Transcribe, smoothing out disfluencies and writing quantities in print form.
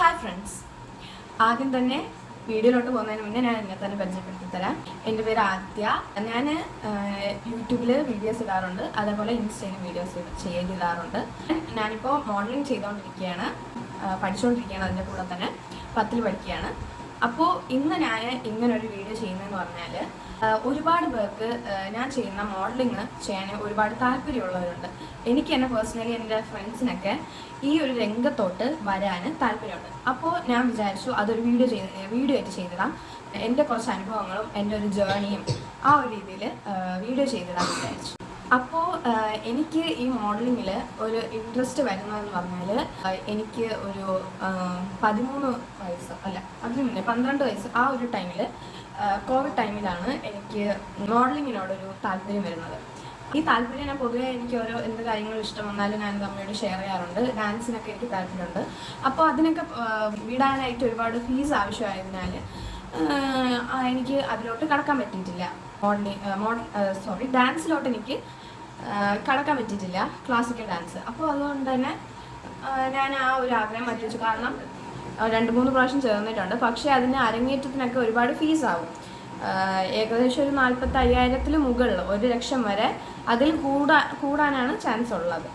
Hi friends, ആദ്യം തന്നെ വീഡിയോയിലോട്ട് പോകുന്നതിന് മുന്നേ ഞാൻ എന്നെ തന്നെ പരിചയപ്പെടുത്തി തരാം. എൻ്റെ പേര് ആദ്യ. ഞാൻ യൂട്യൂബിൽ വീഡിയോസ് ഇടാറുണ്ട്, അതേപോലെ ഇൻസ്റ്റയിൽ വീഡിയോസ് ചെയ്തിടാറുണ്ട്. ഞാനിപ്പോൾ മോഡലിംഗ് ചെയ്തുകൊണ്ടിരിക്കുകയാണ്, പഠിച്ചുകൊണ്ടിരിക്കുകയാണ്. അതിൻ്റെ കൂടെ തന്നെ 10ൽ പഠിക്കുകയാണ്. അപ്പോൾ ഇന്ന് ഞാൻ ഇങ്ങനൊരു വീഡിയോ ചെയ്യുന്നതെന്ന് പറഞ്ഞാൽ ഒരുപാട് പേർക്ക് ഞാൻ ചെയ്യുന്ന മോഡലിംഗ് ചെയ്യാൻ ഒരുപാട് താല്പര്യമുള്ളവരുണ്ട്. എനിക്ക് തന്നെ പേഴ്സണലി എൻ്റെ ഫ്രണ്ട്സിനൊക്കെ ഈ ഒരു രംഗത്തോട്ട് വരാൻ താല്പര്യമുണ്ട്. അപ്പോൾ ഞാൻ വിചാരിച്ചു അതൊരു വീഡിയോ ആയിട്ട് ചെയ്തിടാം. എൻ്റെ കുറച്ച് അനുഭവങ്ങളും എൻ്റെ ഒരു ജേണിയും ആ ഒരു രീതിയിൽ വീഡിയോ ചെയ്തിടാൻ വിചാരിച്ചു. അപ്പോൾ എനിക്ക് ഈ മോഡലിങ്ങിൽ ഒരു ഇൻട്രസ്റ്റ് വരുന്നതെന്ന് പറഞ്ഞാൽ എനിക്ക് ഒരു 13 വയസ്സ് അല്ല അതിന് മുന്നേ 12 വയസ്സ് ആ ഒരു ടൈമിൽ, കോവിഡ് ടൈമിലാണ് എനിക്ക് മോഡലിങ്ങിനോടൊരു താല്പര്യം വരുന്നത്. ഈ താല്പര്യം ഞാൻ പൊതുവേ എനിക്ക് എന്ത് കാര്യങ്ങളും ഇഷ്ടം വന്നാലും ഞാൻ അമ്മയോട് ഷെയർ ചെയ്യാറുണ്ട്. ഡാൻസിനൊക്കെ എനിക്ക് താല്പര്യമുണ്ട്. അപ്പോൾ അതിനൊക്കെ വിടാനായിട്ട് ഒരുപാട് ഫീസ് ആവശ്യമായതിനാൽ എനിക്ക് അതിലോട്ട് കടക്കാൻ പറ്റിയിട്ടില്ല. ഡാൻസിലോട്ട് എനിക്ക് കടക്കാൻ പറ്റിയിട്ടില്ല, ക്ലാസിക്കൽ ഡാൻസ്. അപ്പോൾ അതുകൊണ്ട് തന്നെ ഞാൻ ആ ഒരു ആഗ്രഹം മാറ്റി വെച്ചു. കാരണം 2-3 പ്രാവശ്യം ചേർന്നിട്ടുണ്ട്, പക്ഷേ അതിന് അരങ്ങേറ്റത്തിനൊക്കെ ഒരുപാട് ഫീസാവും. ഏകദേശം ഒരു 45,000-ൽ മുകളിൽ 1 ലക്ഷം വരെ അതിൽ കൂടാനാണ് ചാൻസ് ഉള്ളത്.